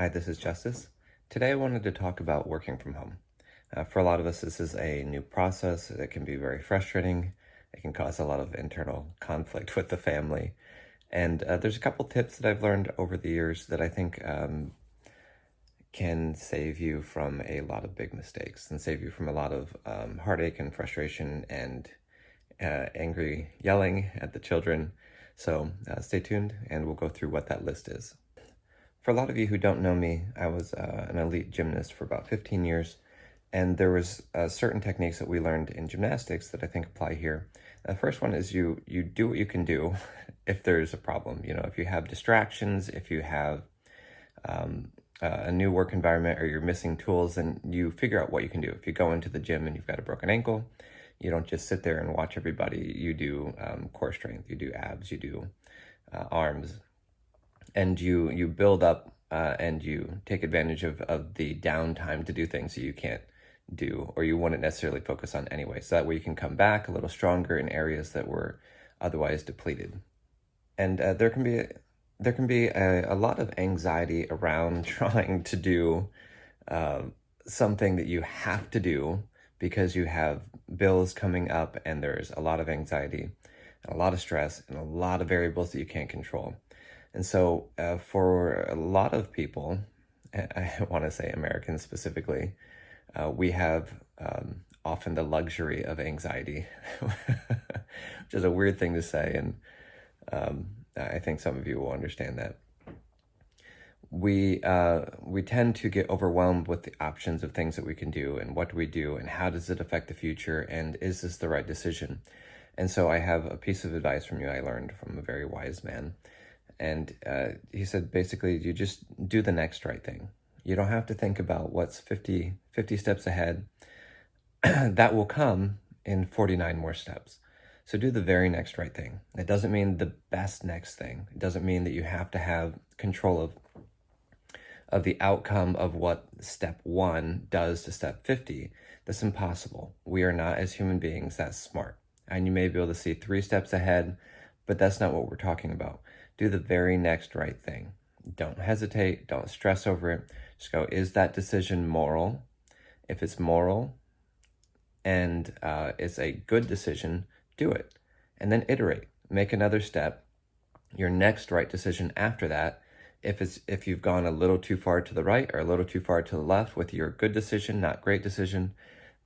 Hi, this is Justice. Today I wanted to talk about working from home. For a lot of us, this is a new process. It can be very frustrating. It can cause a lot of internal conflict with the family. And there's a couple tips that I've learned over the years that I think can save you from a lot of big mistakes and save you from a lot of heartache and frustration and angry yelling at the children. So stay tuned and we'll go through what that list is. For a lot of you who don't know me, I was an elite gymnast for about 15 years, and there was certain techniques that we learned in gymnastics that I think apply here. The first one is you do what you can do if there's a problem. You know, if you have distractions, if you have a new work environment or you're missing tools, then you figure out what you can do. If you go into the gym and you've got a broken ankle, you don't just sit there and watch everybody. You do core strength, you do abs, you do arms, and you build up and you take advantage of the downtime to do things that you can't do or you wouldn't necessarily focus on anyway. So that way you can come back a little stronger in areas that were otherwise depleted. And there can be a lot of anxiety around trying to do something that you have to do because you have bills coming up and there's a lot of anxiety and a lot of stress and a lot of variables that you can't control. And so for a lot of people, I want to say Americans specifically, we have often the luxury of anxiety, which is a weird thing to say. And I think some of you will understand that. We tend to get overwhelmed with the options of things that we can do and what do we do and how does it affect the future and is this the right decision? And so I have a piece of advice from you I learned from a very wise man. And he said, basically, you just do the next right thing. You don't have to think about what's 50 steps ahead. That will come in 49 more steps. So do the very next right thing. It doesn't mean the best next thing. It doesn't mean that you have to have control of the outcome of what step 1 does to step 50. That's impossible. We are not, as human beings, that smart. And you may be able to see 3 steps ahead, but that's not what we're talking about. Do the very next right thing. Don't hesitate. Don't stress over it. Just go, is that decision moral? If it's moral and it's a good decision, do it. And then iterate. Make another step. Your next right decision after that, if you've gone a little too far to the right or a little too far to the left with your good decision, not great decision,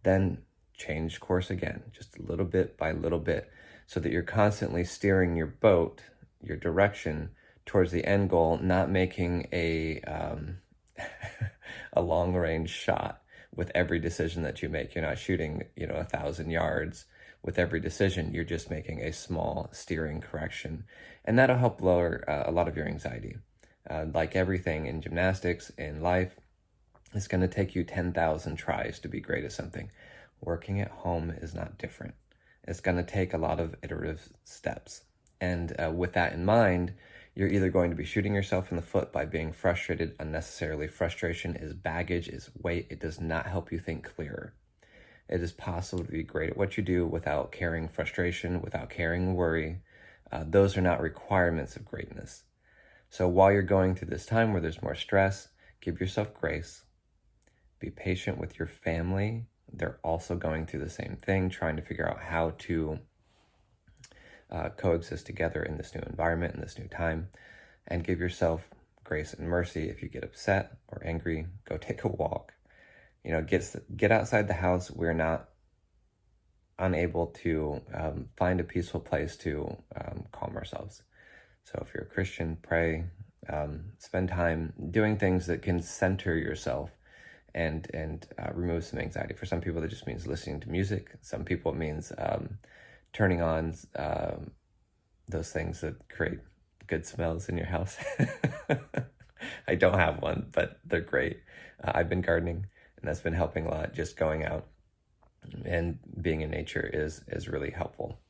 then change course again, just a little bit by little bit, so that you're constantly steering your boat, your direction towards the end goal, not making a long range shot with every decision that you make. You're not shooting, 1,000 yards with every decision. You're just making a small steering correction, and that'll help lower a lot of your anxiety. Like everything in gymnastics, in life, it's going to take you 10,000 tries to be great at something. Working at home is not different. It's going to take a lot of iterative steps. And with that in mind, you're either going to be shooting yourself in the foot by being frustrated unnecessarily. Frustration is baggage, is weight. It does not help you think clearer. It is possible to be great at what you do without carrying frustration, without carrying worry. Those are not requirements of greatness. So while you're going through this time where there's more stress, give yourself grace. Be patient with your family. They're also going through the same thing, trying to figure out how to coexist together in this new environment, in this new time, and give yourself grace and mercy. If you get upset or angry, go take a walk. Get outside the house. We're not unable to find a peaceful place to calm ourselves. So if you're a Christian, pray, spend time doing things that can center yourself and remove some anxiety. For some people, that just means listening to music. Some people, it means turning on those things that create good smells in your house. I don't have one, but they're great. I've been gardening, and that's been helping a lot. Just going out and being in nature is really helpful.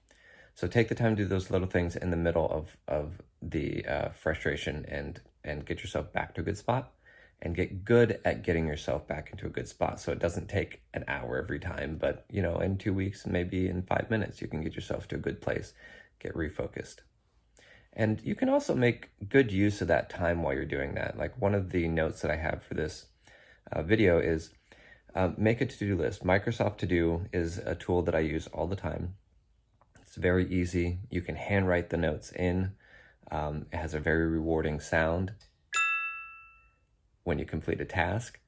So take the time to do those little things in the middle of the frustration and get yourself back to a good spot and get good at getting yourself back into a good spot. So it doesn't take an hour every time, but in 2 weeks, maybe in 5 minutes, you can get yourself to a good place, get refocused. And you can also make good use of that time while you're doing that. Like one of the notes that I have for this video is make a to-do list. Microsoft To Do is a tool that I use all the time. It's very easy. You can handwrite the notes in. It has a very rewarding sound when you complete a task.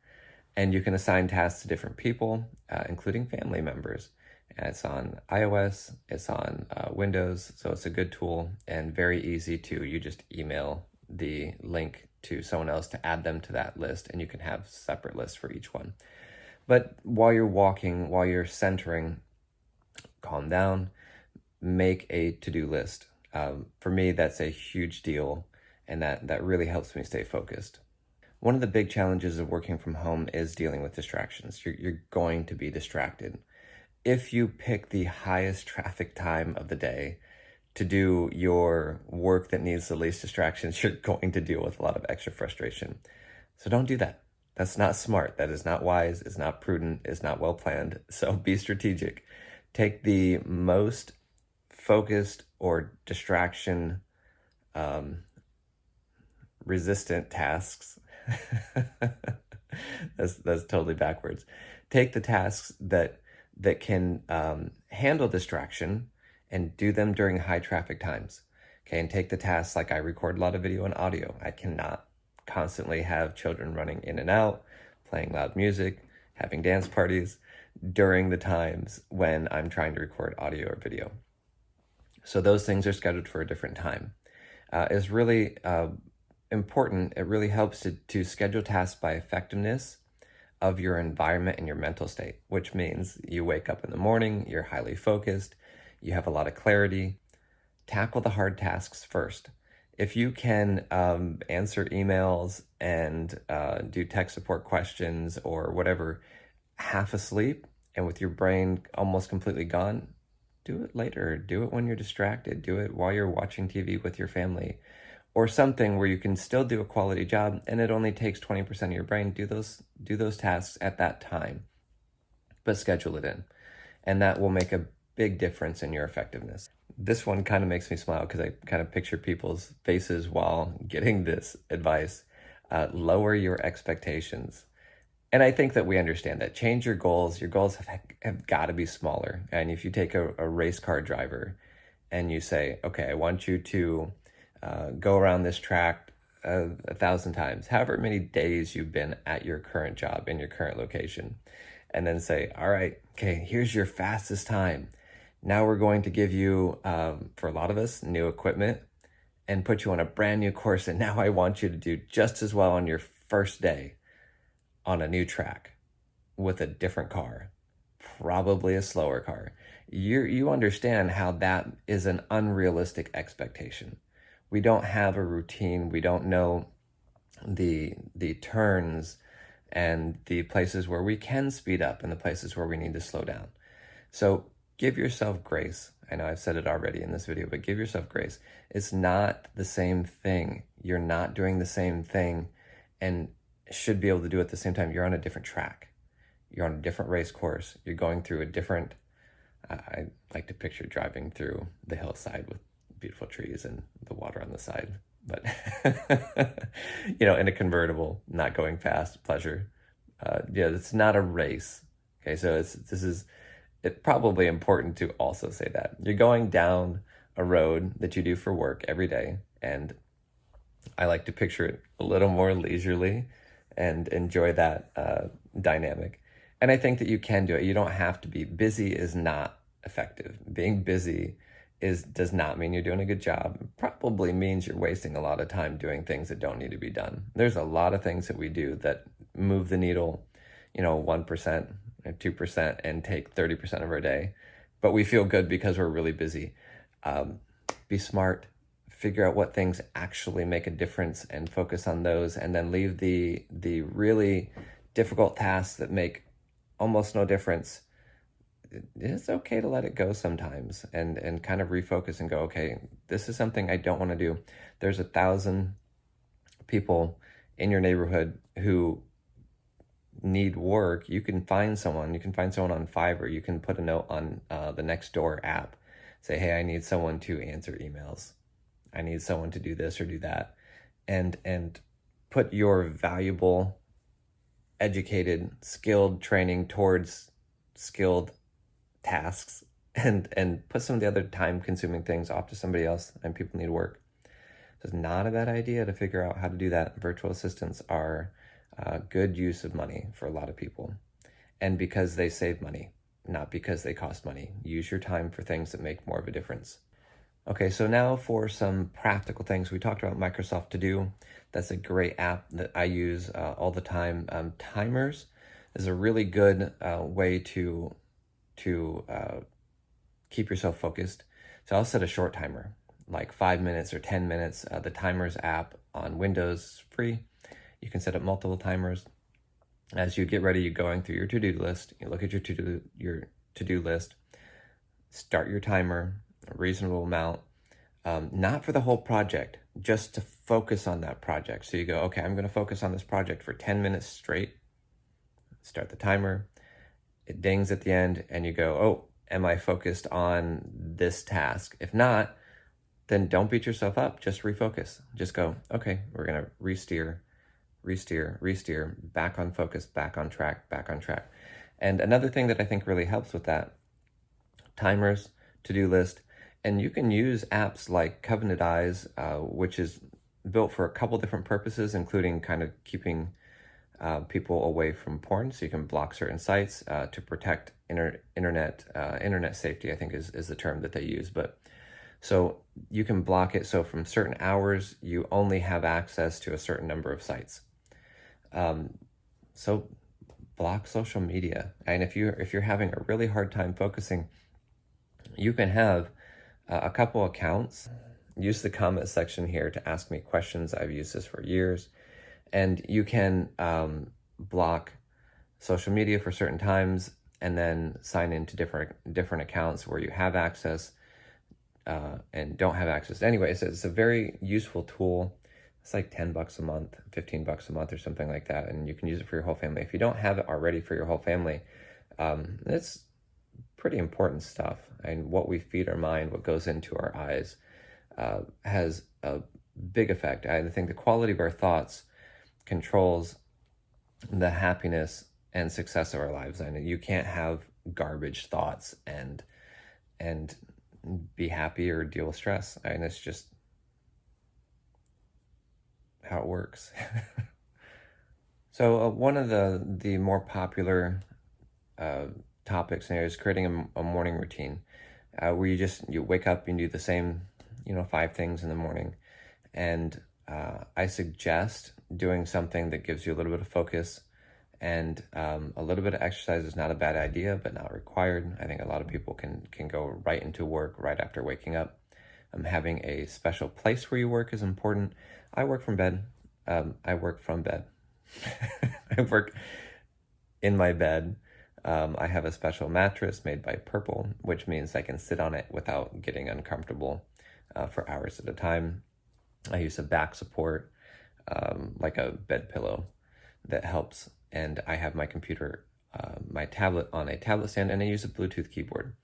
And you can assign tasks to different people, including family members. And it's on iOS, it's on Windows, so it's a good tool and very easy to, you just email the link to someone else to add them to that list, and you can have separate lists for each one. But while you're walking, while you're centering, calm down, make a to-do list. For me, that's a huge deal, and that really helps me stay focused. One of the big challenges of working from home is dealing with distractions. You're going to be distracted. If you pick the highest traffic time of the day to do your work that needs the least distractions, you're going to deal with a lot of extra frustration. So don't do that. That's not smart. That is not wise. It's not prudent. It's not well planned. So be strategic. Take the most focused or distraction resistant tasks. That's totally backwards. Take the tasks that can handle distraction and do them during high traffic times. Okay, and take the tasks like I record a lot of video and audio. I cannot constantly have children running in and out, playing loud music, having dance parties during the times when I'm trying to record audio or video. So those things are scheduled for a different time. It's really important. It really helps to schedule tasks by effectiveness of your environment and your mental state, which means you wake up in the morning, you're highly focused, you have a lot of clarity. Tackle the hard tasks first. If you can answer emails and do tech support questions or whatever, half asleep and with your brain almost completely gone, do it later. Do it when you're distracted. Do it while you're watching TV with your family, or something where you can still do a quality job and it only takes 20% of your brain. Do those tasks at that time, but schedule it in. And that will make a big difference in your effectiveness. This one kind of makes me smile because I kind of picture people's faces while getting this advice. Lower your expectations. And I think that we understand that. Change your goals. Your goals have got to be smaller. And if you take a race car driver and you say, okay, I want you to go around this track 1,000 times, however many days you've been at your current job in your current location, and then say, all right, okay, here's your fastest time. Now we're going to give you, for a lot of us, new equipment and put you on a brand new course. And now I want you to do just as well on your first day on a new track with a different car, probably a slower car. You understand how that is an unrealistic expectation. We don't have a routine. We don't know the turns and the places where we can speed up and the places where we need to slow down. So give yourself grace. I know I've said it already in this video, but give yourself grace. It's not the same thing. You're not doing the same thing and should be able to do it at the same time. You're on a different track. You're on a different race course. You're going through a different, I like to picture driving through the hillside with beautiful trees and the water on the side, but in a convertible, not going fast, pleasure. It's not a race. Okay, so it's probably important to also say that you're going down a road that you do for work every day, and I like to picture it a little more leisurely and enjoy that dynamic. And I think that you can do it. You don't have to be busy. Is not effective. Being busy does not mean you're doing a good job. It probably means you're wasting a lot of time doing things that don't need to be done. There's a lot of things that we do that move the needle, 1% or 2% and take 30% of our day, but we feel good because we're really busy. Be smart, figure out what things actually make a difference and focus on those, and then leave the really difficult tasks that make almost no difference. It's okay to let it go sometimes and kind of refocus and go, okay, this is something I don't want to do. There's 1,000 people in your neighborhood who need work. You can find someone on Fiverr. You can put a note on the Nextdoor app. Say, hey, I need someone to answer emails. I need someone to do this or do that, and put your valuable, educated, skilled training towards skilled tasks, and put some of the other time consuming things off to somebody else, and people need work. So it's not a bad idea to figure out how to do that. Virtual assistants are good use of money for a lot of people, and because they save money, not because they cost money. Use your time for things that make more of a difference. Okay, so now for some practical things. We talked about Microsoft To Do. That's a great app that I use all the time. Timers is a really good way to keep yourself focused. So I'll set a short timer, like 5 minutes or 10 minutes. The Timers app on Windows is free. You can set up multiple timers. As you get ready, you're going through your to-do list. You look at your to-do list, start your timer, a reasonable amount, not for the whole project, just to focus on that project. So you go, okay, I'm going to focus on this project for 10 minutes straight. Start the timer. It dings at the end, and you go, oh, am I focused on this task? If not, then don't beat yourself up. Just refocus. Just go, okay, we're going to re-steer, back on focus, back on track. And another thing that I think really helps with that, timers, to-do list, and you can use apps like Covenant Eyes, which is built for a couple different purposes, including kind of keeping people away from porn. So you can block certain sites to protect internet safety, I think is the term that they use. But so you can block it. So from certain hours, you only have access to a certain number of sites. So block social media. And if you're having a really hard time focusing, you can have a couple accounts. Use the comment section here to ask me questions. I've used this for years. And you can block social media for certain times and then sign into different accounts where you have access and don't have access. Anyway, so it's a very useful tool. It's like $10 a month, $15 a month or something like that. And you can use it for your whole family. If you don't have it already for your whole family, it's pretty important stuff. And what we feed our mind, what goes into our eyes, has a big effect. I think the quality of our thoughts controls the happiness and success of our lives. And you can't have garbage thoughts and be happy or deal with stress. And it's just how it works. So one of the more popular topics here is creating a morning routine where you wake up and do the same 5 things in the morning. And I suggest doing something that gives you a little bit of focus, and a little bit of exercise is not a bad idea, but not required. I think a lot of people can go right into work right after waking up. Having a special place where you work is important. I work from bed. I work from bed. I work in my bed. I have a special mattress made by Purple, which means I can sit on it without getting uncomfortable for hours at a time. I use a back support, like a bed pillow that helps. And I have my computer, my tablet on a tablet stand, and I use a Bluetooth keyboard.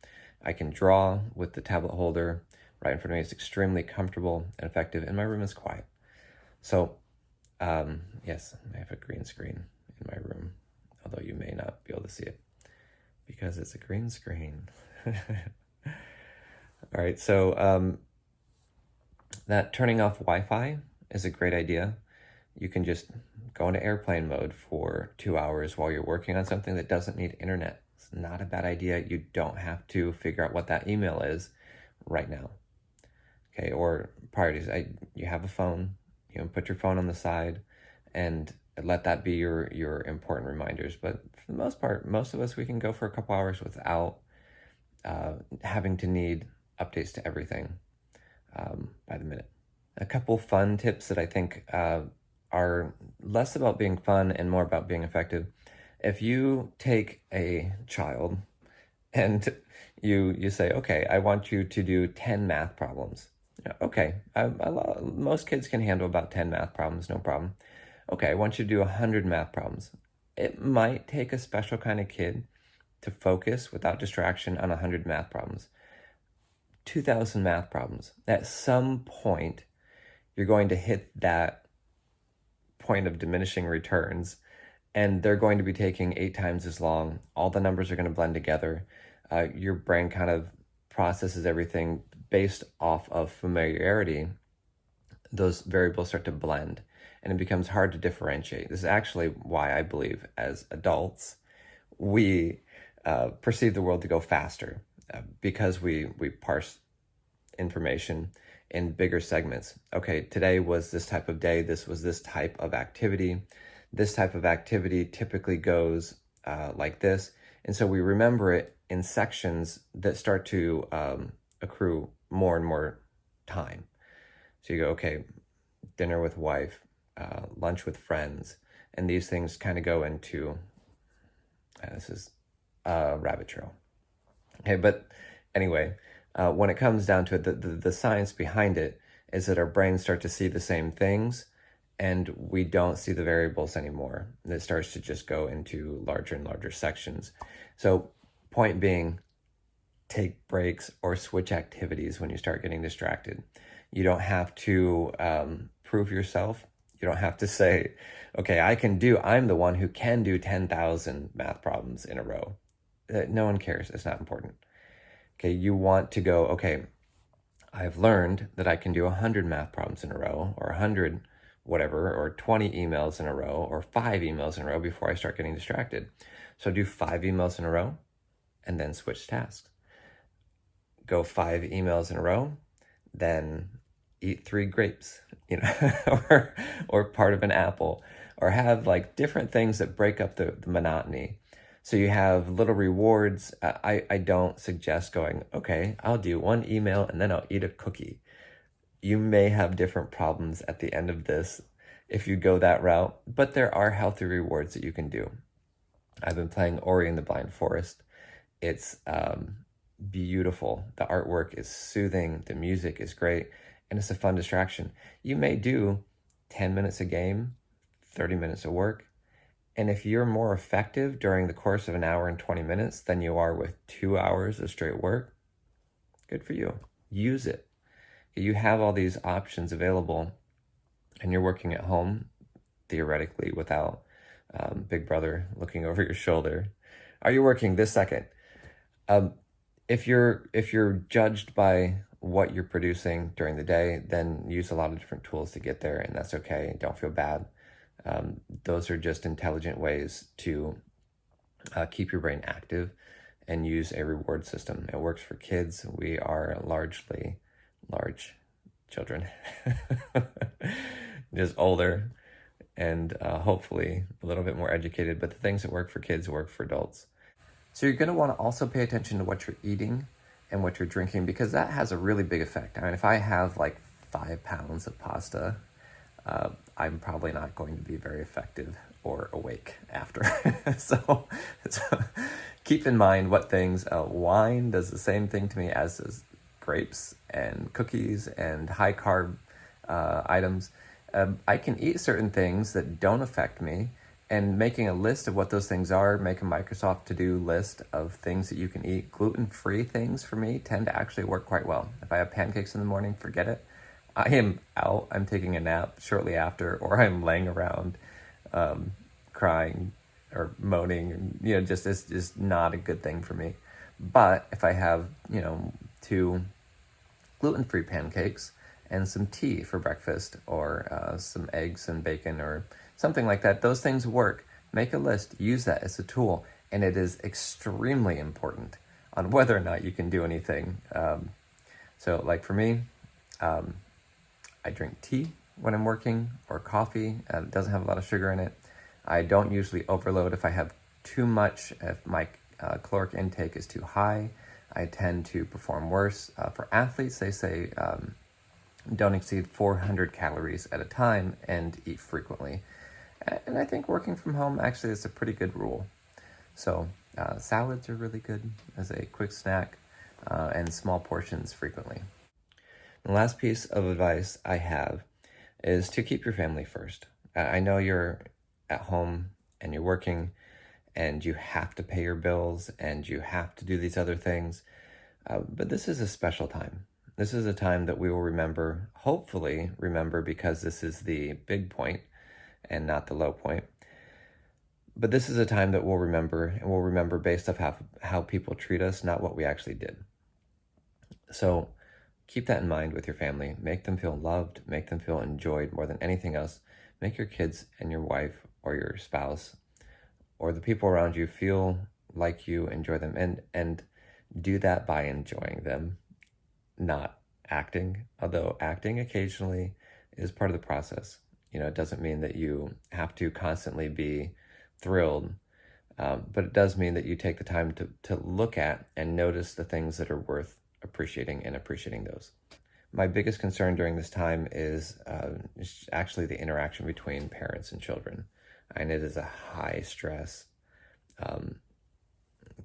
I can draw with the tablet holder right in front of me. It's extremely comfortable and effective, and my room is quiet. So, yes, I have a green screen in my room, although you may not be able to see it because it's a green screen. All right, so that turning off Wi-Fi is a great idea. You can just go into airplane mode for 2 hours while you're working on something that doesn't need internet. It's not a bad idea. You don't have to figure out what that email is right now. Okay, or priorities. You have a phone. Put your phone on the side and let that be your important reminders. But for the most part, most of us, we can go for a couple hours without having to need updates to everything by the minute. A couple fun tips that I think are less about being fun and more about being effective. If you take a child and you say, okay, I want you to do 10 math problems. Okay, most kids can handle about 10 math problems, no problem. Okay, I want you to do 100 math problems. It might take a special kind of kid to focus without distraction on 100 math problems. 2,000 math problems. At some point, you're going to hit that point of diminishing returns, and they're going to be taking 8 times as long. All the numbers are going to blend together. Your brain kind of processes everything based off of familiarity. Those variables start to blend, and it becomes hard to differentiate. This is actually why I believe as adults, we perceive the world to go faster because we parse information in bigger segments. Okay, today was this type of day. This was this type of activity. This type of activity typically goes like this. And so we remember it in sections that start to accrue more and more time. So you go, okay, dinner with wife, lunch with friends, and these things kind of go into, this is a rabbit trail. Okay, but anyway, when it comes down to it, the science behind it is that our brains start to see the same things, and we don't see the variables anymore. And it starts to just go into larger and larger sections. So point being, take breaks or switch activities when you start getting distracted. You don't have to prove yourself. You don't have to say, okay, I'm the one who can do 10,000 math problems in a row. No one cares. It's not important. Okay, you want to go, okay, I've learned that I can do 100 math problems in a row, or 100 whatever, or 20 emails in a row, or 5 emails in a row before I start getting distracted. So do 5 emails in a row, and then switch tasks. Go 5 emails in a row, then eat 3 grapes, or part of an apple, or have like different things that break up the monotony. So you have little rewards. I don't suggest going, okay, I'll do 1 email and then I'll eat a cookie. You may have different problems at the end of this if you go that route, but there are healthy rewards that you can do. I've been playing Ori and the Blind Forest. It's beautiful. The artwork is soothing. The music is great. And it's a fun distraction. You may do 10 minutes a game, 30 minutes of work. And if you're more effective during the course of an hour and 20 minutes than you are with 2 hours of straight work, good for you. Use it. You have all these options available, and you're working at home, theoretically, without Big Brother looking over your shoulder. Are you working this second? If you're judged by what you're producing during the day, then use a lot of different tools to get there, and that's okay. Don't feel bad. Those are just intelligent ways to keep your brain active and use a reward system. It works for kids. We are largely large children, just older and hopefully a little bit more educated, but the things that work for kids work for adults. So you're going to want to also pay attention to what you're eating and what you're drinking, because that has a really big effect. I mean, if I have like 5 pounds of pasta, I'm probably not going to be very effective or awake after. so keep in mind what things, wine does the same thing to me as does grapes and cookies and high carb items. I can eat certain things that don't affect me, and making a list of what those things are, make a Microsoft to-do list of things that you can eat. Gluten-free things for me tend to actually work quite well. If I have pancakes in the morning, forget it. I am out, I'm taking a nap shortly after, or I'm laying around crying or moaning. It's just not a good thing for me. But if I have, 2 gluten-free pancakes and some tea for breakfast, or some eggs and bacon or something like that, those things work. Make a list, use that as a tool, and it is extremely important on whether or not you can do anything. So like for me, I drink tea when I'm working, or coffee. It doesn't have a lot of sugar in it. I don't usually overload. If I have too much, if my caloric intake is too high, I tend to perform worse. For athletes, they say don't exceed 400 calories at a time and eat frequently. And I think working from home actually is a pretty good rule. So salads are really good as a quick snack, and small portions frequently. The last piece of advice I have is to keep your family first. I know you're at home and you're working and you have to pay your bills and you have to do these other things. But this is a special time. This is a time that we will remember, hopefully remember, because this is the big point and not the low point. But this is a time that we'll remember, and we'll remember based off how people treat us, not what we actually did. So keep that in mind with your family. Make them feel loved, make them feel enjoyed more than anything else. Make your kids and your wife or your spouse or the people around you feel like you enjoy them, and do that by enjoying them, not acting. Although acting occasionally is part of the process. It doesn't mean that you have to constantly be thrilled, but it does mean that you take the time to look at and notice the things that are worth appreciating, and appreciating those. My biggest concern during this time is actually the interaction between parents and children. And it is a high stress,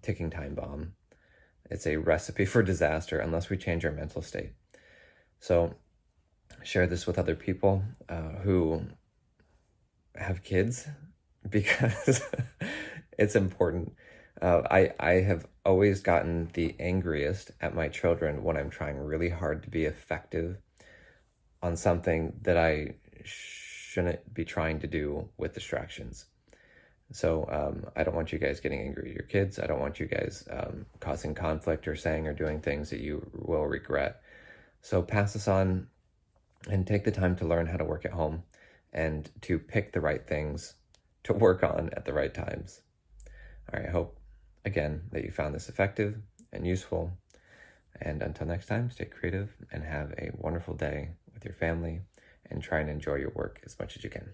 ticking time bomb. It's a recipe for disaster unless we change our mental state. So share this with other people who have kids, because it's important. I have always gotten the angriest at my children when I'm trying really hard to be effective on something that I shouldn't be trying to do with distractions. So I don't want you guys getting angry at your kids. I don't want you guys causing conflict or saying or doing things that you will regret. So pass this on and take the time to learn how to work at home and to pick the right things to work on at the right times. All right, I hope, again, that you found this effective and useful. And until next time, stay creative and have a wonderful day with your family, and try and enjoy your work as much as you can.